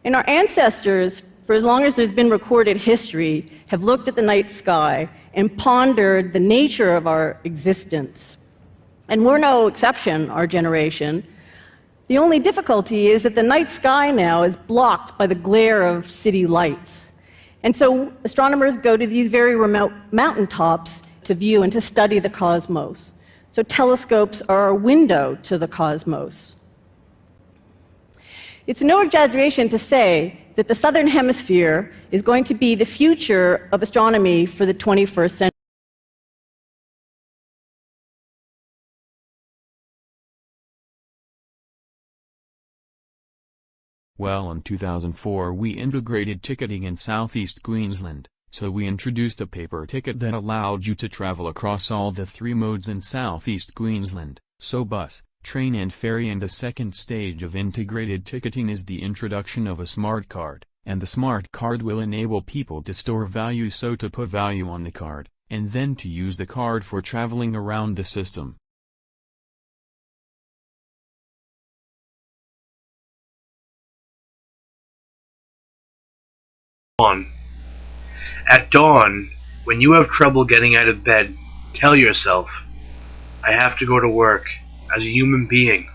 And our ancestors, for as long as there's been recorded history, have looked at the night sky and pondered the nature of our existence. And we're no exception, our generation. The only difficulty is that the night sky now is blocked by the glare of city lights. And so astronomers go to these very remote mountaintops to view and to study the cosmos. So telescopes are a window to the cosmos. It's no exaggeration to say that the southern hemisphere is going to be the future of astronomy for the 21st century. Well, in 2004 we integrated ticketing in southeast Queensland, so we introduced a paper ticket that allowed you to travel across all the 3 modes in southeast Queensland, so bus, train and ferry, and the second stage of integrated ticketing is the introduction of a smart card, and the smart card will enable people to store value, so to put value on the card, and then to use the card for traveling around the system. At dawn, when you have trouble getting out of bed, tell yourself, I have to go to work as a human being.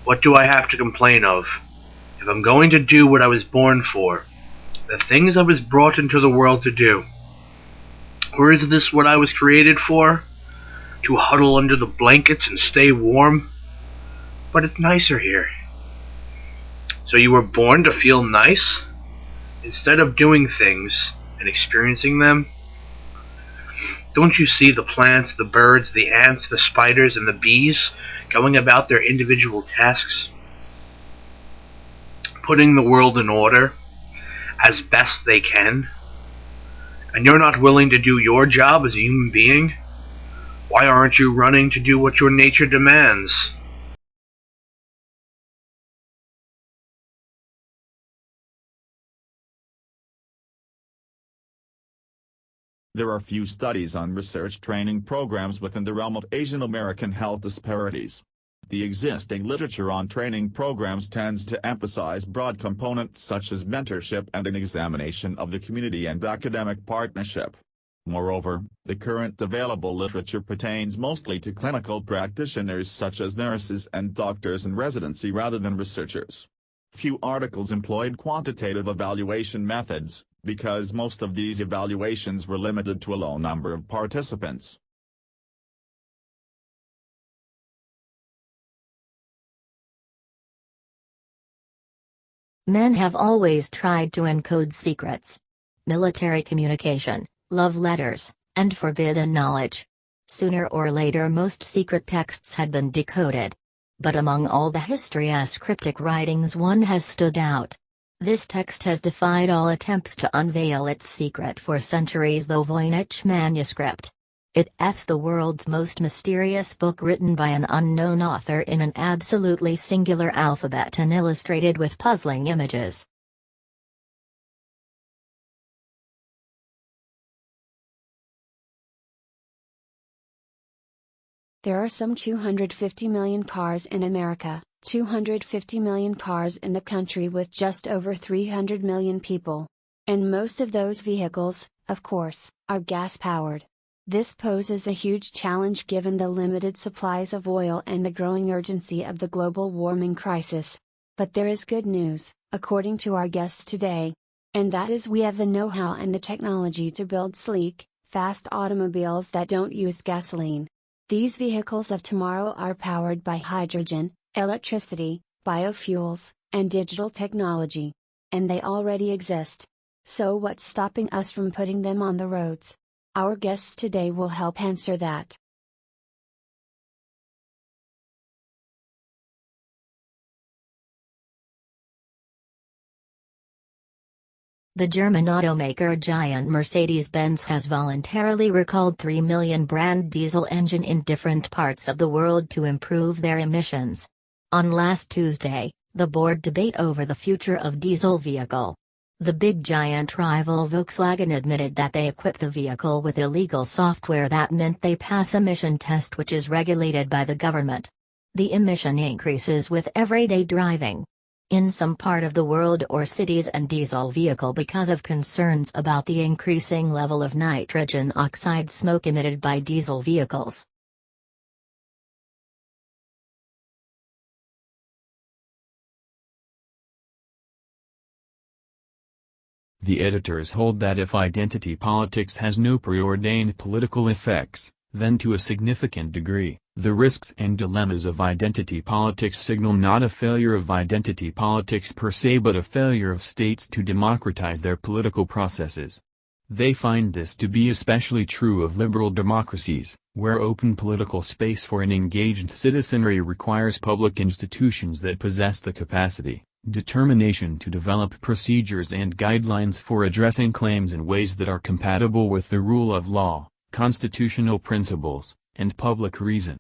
What do I have to complain of? If I'm going to do what I was born for, the things I was brought into the world to do, or is this what I was created for? To huddle under the blankets and stay warm? But it's nicer here. So you were born to feel nice? Instead of doing things and experiencing them? Don't you see the plants, the birds, the ants, the spiders, and the bees going about their individual tasks, putting the world in order as best they can? And you're not willing to do your job as a human being? Why aren't you running to do what your nature demands? There are few studies on research training programs within the realm of Asian American health disparities. The existing literature on training programs tends to emphasize broad components such as mentorship and an examination of the community and academic partnership. Moreover, the current available literature pertains mostly to clinical practitioners such as nurses and doctors in residency rather than researchers. Few articles employed quantitative evaluation methods, because most of these evaluations were limited to a low number of participants. Men have always tried to encode secrets. Military communication, love letters, and forbidden knowledge. Sooner or later most secret texts had been decoded. But among all the history's cryptic writings one has stood out. This text has defied all attempts to unveil its secret for centuries, the Voynich manuscript. It's the world's most mysterious book, written by an unknown author in an absolutely singular alphabet and illustrated with puzzling images. There are some 250 million cars in America, 250 million cars in the country with just over 300 million people. And most of those vehicles, of course, are gas-powered. This poses a huge challenge given the limited supplies of oil and the growing urgency of the global warming crisis. But there is good news, according to our guests today. And that is, we have the know-how and the technology to build sleek, fast automobiles that don't use gasoline. These vehicles of tomorrow are powered by hydrogen, electricity, biofuels, and digital technology. And they already exist. So what's stopping us from putting them on the roads? Our guests today will help answer that. The German automaker giant Mercedes-Benz has voluntarily recalled 3 million brand diesel engine in different parts of the world to improve their emissions. On last Tuesday, the board debate over the future of diesel vehicle. The big giant rival Volkswagen admitted that they equipped the vehicle with illegal software that meant they pass emission test, which is regulated by the government. The emission increases with everyday driving. In some part of the world or cities and diesel vehicle because of concerns about the increasing level of nitrogen oxide smoke emitted by diesel vehicles. The editors hold that if identity politics has no preordained political effects, then to a significant degree, the risks and dilemmas of identity politics signal not a failure of identity politics per se but a failure of states to democratize their political processes. They find this to be especially true of liberal democracies, where open political space for an engaged citizenry requires public institutions that possess the capacity, determination to develop procedures and guidelines for addressing claims in ways that are compatible with the rule of law, constitutional principles, and public reason.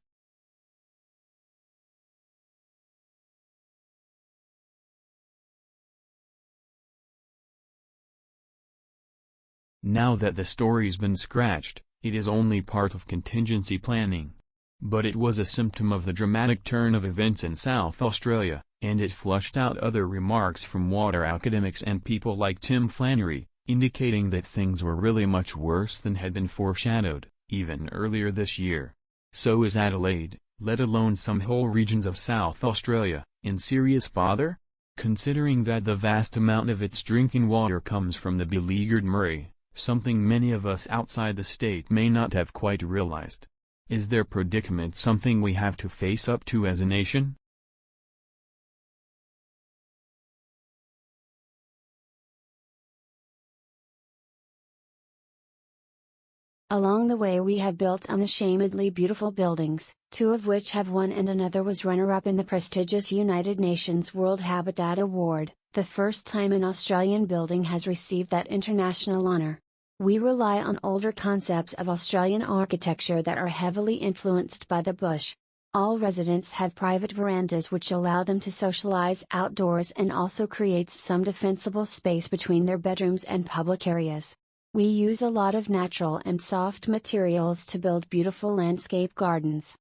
Now that the story's been scratched, it is only part of contingency planning. But it was a symptom of the dramatic turn of events in South Australia, and it flushed out other remarks from water academics and people like Tim Flannery, indicating that things were really much worse than had been foreshadowed, even earlier this year. So is Adelaide, let alone some whole regions of South Australia, in serious bother? Considering that the vast amount of its drinking water comes from the beleaguered Murray, something many of us outside the state may not have quite realized. Is their predicament something we have to face up to as a nation? Along the way we have built unashamedly beautiful buildings, two of which have won and another was runner-up in the prestigious United Nations World Habitat Award, the first time an Australian building has received that international honour. We rely on older concepts of Australian architecture that are heavily influenced by the bush. All residents have private verandas which allow them to socialise outdoors and also creates some defensible space between their bedrooms and public areas. We use a lot of natural and soft materials to build beautiful landscape gardens.